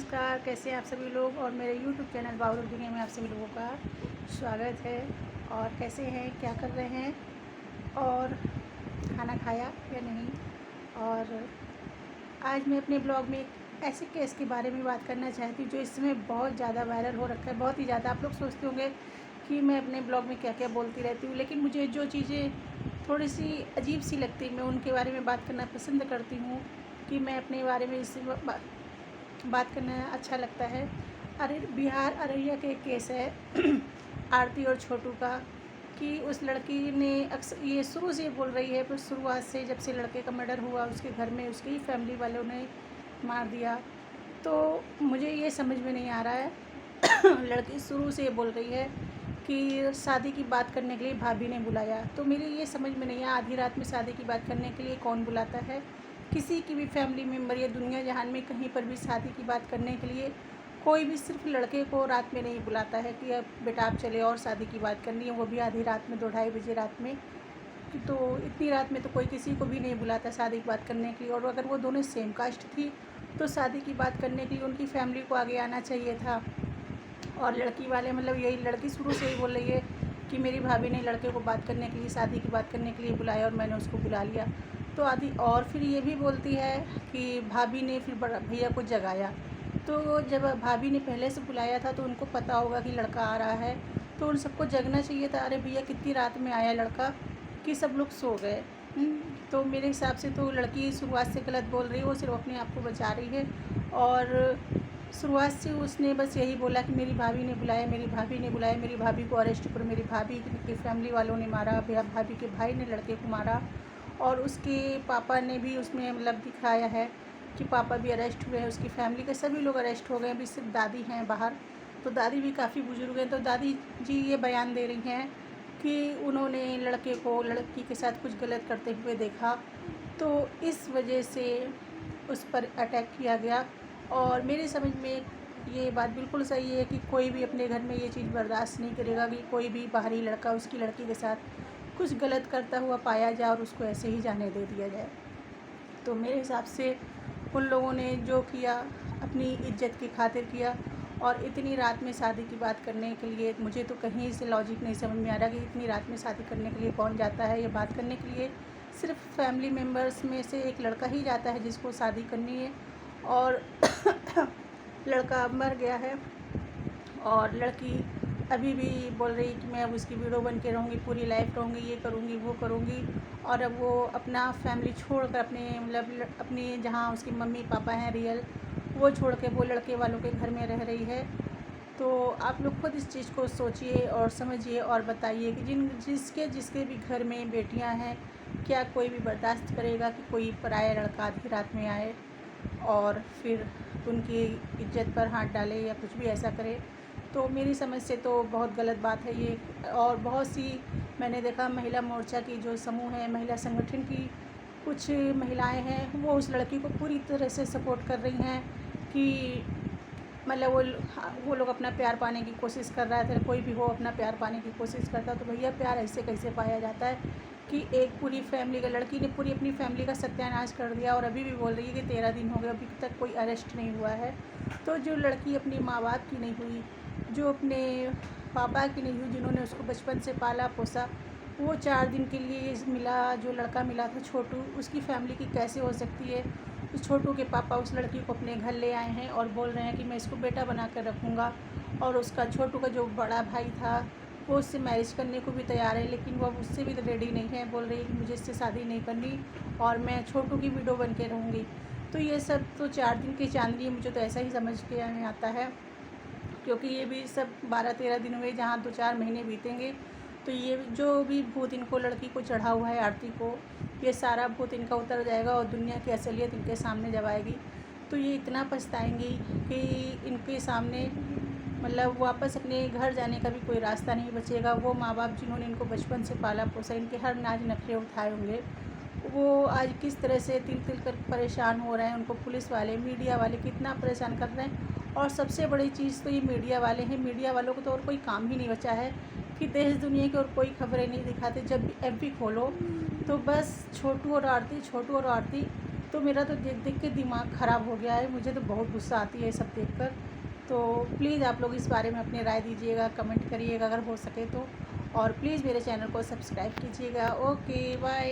नमस्कार, कैसे हैं आप सभी लोग। और मेरे यूट्यूब चैनल बावरुख दुनिया में आप सभी लोगों का स्वागत है। और कैसे हैं, क्या कर रहे हैं और खाना खाया या नहीं। और आज मैं अपने ब्लॉग में एक ऐसे केस के बारे में बात करना चाहती हूँ जो इस समय बहुत ज़्यादा वायरल हो रखा है, बहुत ही ज़्यादा। आप लोग सोचते होंगे कि मैं अपने ब्लॉग में क्या क्या बोलती रहती हूँ, लेकिन मुझे जो चीज़ें थोड़ी सी अजीब सी लगती है मैं उनके बारे में बात करना पसंद करती हूँ कि मैं अपने बारे में इससे बात करना अच्छा लगता है। अरे बिहार अररिया के केस है आरती और छोटू का, कि उस लड़की ने अक्सर ये शुरू से बोल रही है, पर शुरुआत से जब से लड़के का मर्डर हुआ उसके घर में उसके ही फैमिली वालों ने मार दिया। तो मुझे ये समझ में नहीं आ रहा है लड़की शुरू से ये बोल रही है कि शादी की बात करने के लिए भाभी ने बुलाया। तो मेरी ये समझ में नहीं आया, आधी रात में शादी की बात करने के लिए कौन बुलाता है। किसी की भी फैमिली मेम्बर या दुनिया जहान में कहीं पर भी शादी की बात करने के लिए कोई भी सिर्फ लड़के को रात में नहीं बुलाता है कि अब बेटा आप चले और शादी की बात करनी है, वो भी आधी रात में 2-2:30 बजे रात में। तो इतनी रात में तो कोई किसी को भी नहीं बुलाता शादी की बात करने के लिए। और अगर वो दोनों सेम कास्ट थी तो शादी की बात करने के लिए उनकी फैमिली को आगे आना चाहिए था। और लड़की वाले मतलब यही लड़की शुरू से ही बोल रही है कि मेरी भाभी ने लड़के को बात करने के लिए, शादी की बात करने के लिए बुलाया और मैंने उसको बुला लिया। तो आदि और फिर ये भी बोलती है कि भाभी ने फिर बड़ा भैया को जगाया। तो जब भाभी ने पहले से बुलाया था तो उनको पता होगा कि लड़का आ रहा है, तो उन सबको जगना चाहिए था। अरे भैया कितनी रात में आया लड़का कि सब लोग सो गए। तो मेरे हिसाब से तो लड़की शुरुआत से गलत बोल रही है, वो सिर्फ अपने आप को बचा रही है। और शुरुआत से उसने बस यही बोला कि मेरी भाभी ने बुलाया, मेरी भाभी ने बुलाया, मेरी भाभी को अरेस्ट करो, मेरी भाभी की फैमिली वालों ने मारा, भाभी के भाई ने लड़के को मारा। और उसके पापा ने भी उसमें मतलब दिखाया है कि पापा भी अरेस्ट हुए हैं, उसकी फैमिली के सभी लोग अरेस्ट हो गए, अभी सिर्फ दादी हैं बाहर। तो दादी भी काफ़ी बुजुर्ग हैं। तो दादी जी ये बयान दे रही हैं कि उन्होंने लड़के को लड़की के साथ कुछ गलत करते हुए देखा, तो इस वजह से उस पर अटैक किया गया। और मेरी समझ में ये बात बिल्कुल सही है कि कोई भी अपने घर में ये चीज़ बर्दाश्त नहीं करेगा कि कोई भी बाहरी लड़का उसकी लड़की के साथ कुछ गलत करता हुआ पाया जाए और उसको ऐसे ही जाने दे दिया जाए। तो मेरे हिसाब से उन लोगों ने जो किया अपनी इज्जत की खातिर किया। और इतनी रात में शादी की बात करने के लिए मुझे तो कहीं से लॉजिक नहीं समझ में आ रहा कि इतनी रात में शादी करने के लिए कौन जाता है। ये बात करने के लिए सिर्फ फैमिली मेम्बर्स में से एक लड़का ही जाता है जिसको शादी करनी है। और लड़का मर गया है और लड़की अभी भी बोल रही कि मैं अब उसकी वीडियो बन के रहूँगी, पूरी लाइफ रहूँगी, ये करूँगी वो करूँगी। और अब वो अपना फैमिली छोड़कर अपने मतलब अपनी जहाँ उसकी मम्मी पापा हैं रियल, वो छोड़ के वो लड़के वालों के घर में रह रही है। तो आप लोग खुद इस चीज़ को सोचिए और समझिए और बताइए कि जिसके जिसके भी घर में बेटियां हैं, क्या कोई भी बर्दाश्त करेगा कि कोई पराया लड़का आधी रात में आए और फिर उनकी इज्जत पर हाथ डाले या कुछ भी ऐसा करे। तो मेरी समझ से तो बहुत गलत बात है ये। और बहुत सी मैंने देखा महिला मोर्चा की जो समूह है, महिला संगठन की कुछ महिलाएं हैं, वो उस लड़की को पूरी तरह से सपोर्ट कर रही हैं कि मतलब वो लोग अपना प्यार पाने की कोशिश कर रहा था। कोई भी हो अपना प्यार पाने की कोशिश करता तो भैया प्यार ऐसे कैसे पाया जाता है कि एक पूरी फैमिली का, लड़की ने पूरी अपनी फैमिली का सत्यानाश कर दिया। और अभी भी बोल रही है कि 13 दिन हो गए अभी तक कोई अरेस्ट नहीं हुआ है। तो जो लड़की अपनी माँ बाप की नहीं हुई, जो अपने पापा की नहीं हुई, जिन्होंने उसको बचपन से पाला पोसा, वो 4 दिन के लिए मिला, जो लड़का मिला था छोटू, उसकी फैमिली की कैसे हो सकती है। उस छोटू के पापा उस लड़की को अपने घर ले आए हैं और बोल रहे हैं कि मैं इसको बेटा बना कर रखूँगा। और उसका छोटू का जो बड़ा भाई था वो उससे मैरिज करने को भी तैयार है, लेकिन वो अब उससे भी रेडी नहीं है, बोल रही है कि मुझे इससे शादी नहीं करनी और मैं छोटू की विडो बन के रहूँगी। तो ये सब तो 4 दिन की चांदनी है, मुझे तो ऐसा ही समझ के में आता है, क्योंकि ये भी सब 12-13 दिन हुए, जहाँ 2-4 महीने बीतेंगे। तो ये जो भी भूत इनको लड़की को चढ़ा हुआ है आरती को, ये सारा भूत इनका उतर जाएगा और दुनिया की असलियत इनके सामने जब आएगी तो ये इतना पछताएंगी कि इनके सामने मतलब वापस अपने घर जाने का भी कोई रास्ता नहीं बचेगा। वो माँ बाप जिन्होंने इनको बचपन से पाला पोसा, इनके हर नाज नखरे उठाए होंगे, वो आज किस तरह से तिल तिल कर परेशान हो रहे हैं। उनको पुलिस वाले, मीडिया वाले कितना परेशान कर रहे हैं। और सबसे बड़ी चीज़ तो ये मीडिया वाले हैं। मीडिया वालों को तो और कोई काम ही नहीं बचा है कि देश दुनिया की और कोई खबरें नहीं दिखाते। जब भी एफ बी खोलो तो बस छोटू और आरती, छोटू और आरती। तो मेरा तो देख देख के दिमाग ख़राब हो गया है। मुझे तो बहुत गुस्सा आती है ये सब देखकर। तो प्लीज़ आप लोग इस बारे में अपनी राय दीजिएगा, कमेंट करिएगा अगर हो सके तो, और प्लीज़ मेरे चैनल को सब्सक्राइब कीजिएगा। Okay bye.